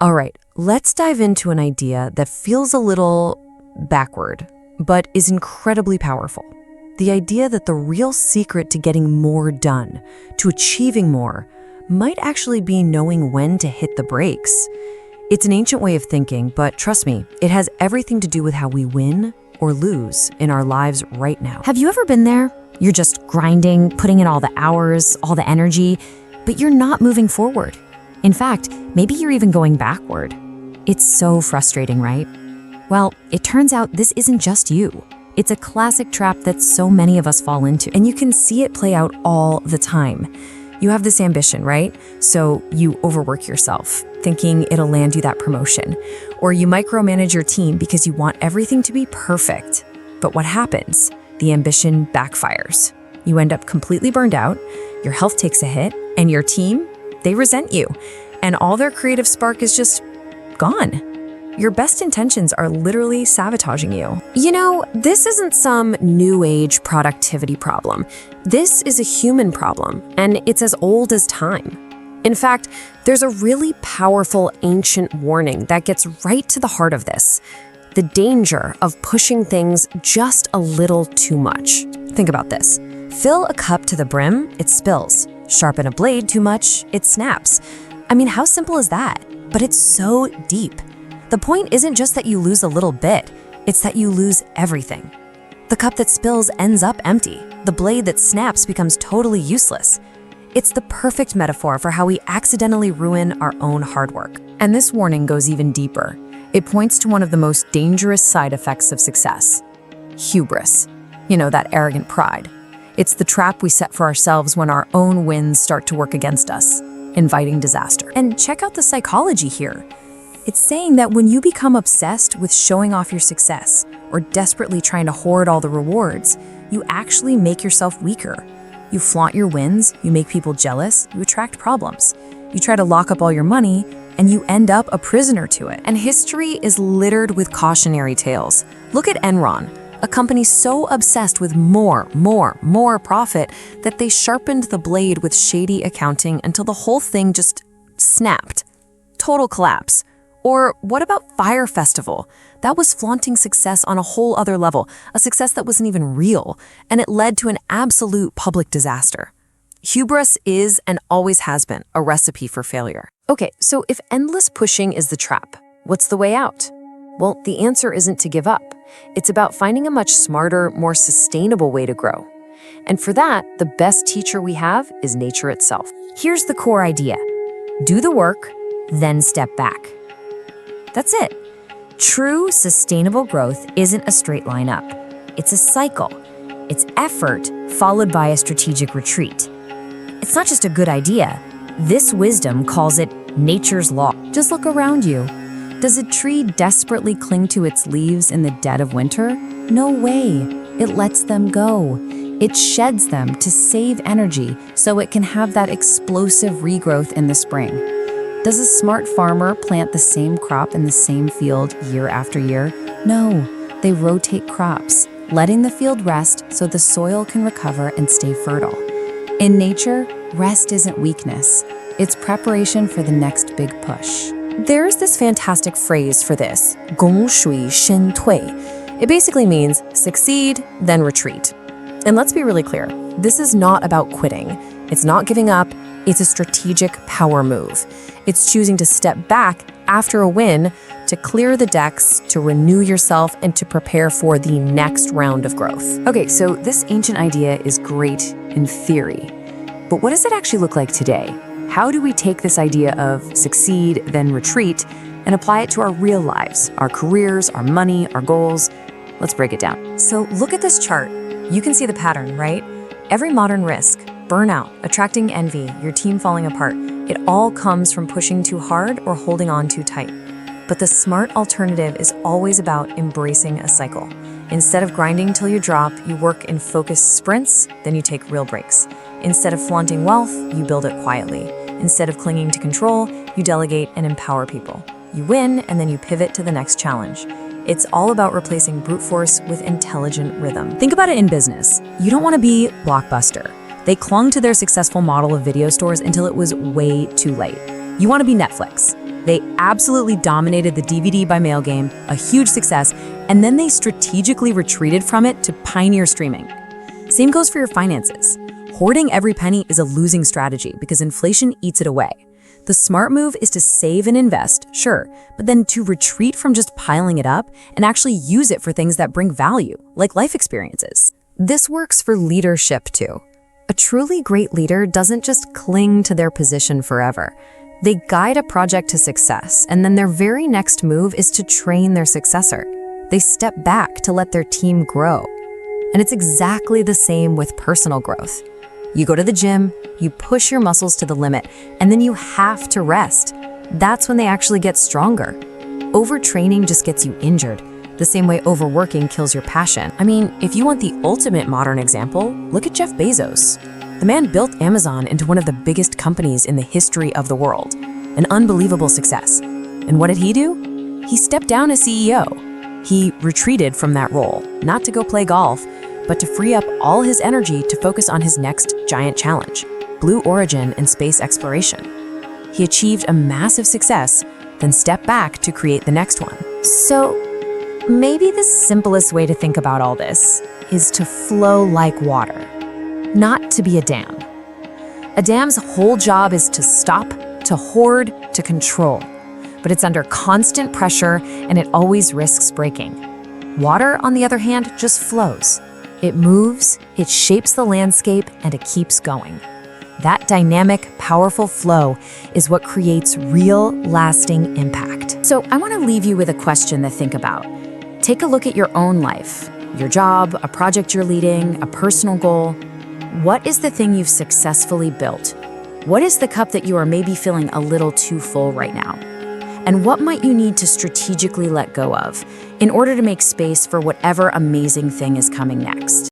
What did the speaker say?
All right, let's dive into an idea that feels a little backward, but is incredibly powerful. The idea that the real secret to getting more done, to achieving more, might actually be knowing when to hit the brakes. It's an ancient way of thinking, but trust me, it has everything to do with how we win or lose in our lives right now. Have you ever been there? You're just grinding, putting in all the hours, all the energy, but you're not moving forward. In fact, maybe you're even going backward. It's so frustrating, right? Well, it turns out this isn't just you. It's a classic trap that so many of us fall into. And you can see it play out all the time. You have this ambition, right? So you overwork yourself, thinking it'll land you that promotion. Or you micromanage your team because you want everything to be perfect. But what happens? The ambition backfires. You end up completely burned out, your health takes a hit, and your team, they resent you. And all their creative spark is just gone. Your best intentions are literally sabotaging you. You know, this isn't some new age productivity problem. This is a human problem, and it's as old as time. In fact, there's a really powerful ancient warning that gets right to the heart of this: the danger of pushing things just a little too much. Think about this. Fill a cup to the brim, it spills. Sharpen a blade too much, it snaps. I mean, how simple is that? But it's so deep. The point isn't just that you lose a little bit, it's that you lose everything. The cup that spills ends up empty. The blade that snaps becomes totally useless. It's the perfect metaphor for how we accidentally ruin our own hard work. And this warning goes even deeper. It points to one of the most dangerous side effects of success: hubris. You know, that arrogant pride. It's the trap we set for ourselves when our own wins start to work against us, inviting disaster. And check out the psychology here. It's saying that when you become obsessed with showing off your success or desperately trying to hoard all the rewards, you actually make yourself weaker. You flaunt your wins, you make people jealous, you attract problems. You try to lock up all your money, and you end up a prisoner to it. And history is littered with cautionary tales. Look at Enron, a company so obsessed with more profit that they sharpened the blade with shady accounting until the whole thing just snapped. Total collapse. Or what about Fire Festival? That was flaunting success on a whole other level, a success that wasn't even real, and it led to an absolute public disaster. Hubris is, and always has been, a recipe for failure. Okay, so if endless pushing is the trap, what's the way out? Well, the answer isn't to give up. It's about finding a much smarter, more sustainable way to grow. And for that, the best teacher we have is nature itself. Here's the core idea: do the work, then step back. That's it. True, sustainable growth isn't a straight line up. It's a cycle. It's effort followed by a strategic retreat. It's not just a good idea. This wisdom calls it nature's law. Just look around you. Does a tree desperately cling to its leaves in the dead of winter? No way. It lets them go. It sheds them to save energy so it can have that explosive regrowth in the spring. Does a smart farmer plant the same crop in the same field year after year? No, they rotate crops, letting the field rest so the soil can recover and stay fertile. In nature, rest isn't weakness. It's preparation for the next big push. There's this fantastic phrase for this, 功遂身退. It basically means succeed, then retreat. And let's be really clear, this is not about quitting. It's not giving up. It's a strategic power move. It's choosing to step back after a win to clear the decks, to renew yourself, and to prepare for the next round of growth. Okay, so this ancient idea is great in theory, but what does it actually look like today? How do we take this idea of succeed, then retreat, and apply it to our real lives, our careers, our money, our goals? Let's break it down. So look at this chart. You can see the pattern, right? Every modern risk, burnout, attracting envy, your team falling apart, it all comes from pushing too hard or holding on too tight. But the smart alternative is always about embracing a cycle. Instead of grinding till you drop, you work in focused sprints, then you take real breaks. Instead of flaunting wealth, you build it quietly. Instead of clinging to control, you delegate and empower people. You win, and then you pivot to the next challenge. It's all about replacing brute force with intelligent rhythm. Think about it in business. You don't want to be Blockbuster. They clung to their successful model of video stores until it was way too late. You want to be Netflix. They absolutely dominated the DVD by mail game, a huge success, and then they strategically retreated from it to pioneer streaming. Same goes for your finances. Hoarding every penny is a losing strategy because inflation eats it away. The smart move is to save and invest, sure, but then to retreat from just piling it up and actually use it for things that bring value, like life experiences. This works for leadership too. A truly great leader doesn't just cling to their position forever. They guide a project to success, and then their very next move is to train their successor. They step back to let their team grow. And it's exactly the same with personal growth. You go to the gym, you push your muscles to the limit, and then you have to rest. That's when they actually get stronger. Overtraining just gets you injured, the same way overworking kills your passion. I mean, if you want the ultimate modern example, look at Jeff Bezos. The man built Amazon into one of the biggest companies in the history of the world, an unbelievable success. And what did he do? He stepped down as CEO. He retreated from that role, not to go play golf, but to free up all his energy to focus on his next giant challenge, Blue Origin and space exploration. He achieved a massive success, then stepped back to create the next one. So maybe the simplest way to think about all this is to flow like water, not to be a dam. A dam's whole job is to stop, to hoard, to control, but it's under constant pressure and it always risks breaking. Water, on the other hand, just flows. It moves, it shapes the landscape, and it keeps going. That dynamic, powerful flow is what creates real, lasting impact. So I want to leave you with a question to think about. Take a look at your own life, your job, a project you're leading, a personal goal. What is the thing you've successfully built? What is the cup that you are maybe feeling a little too full right now? And what might you need to strategically let go of in order to make space for whatever amazing thing is coming next?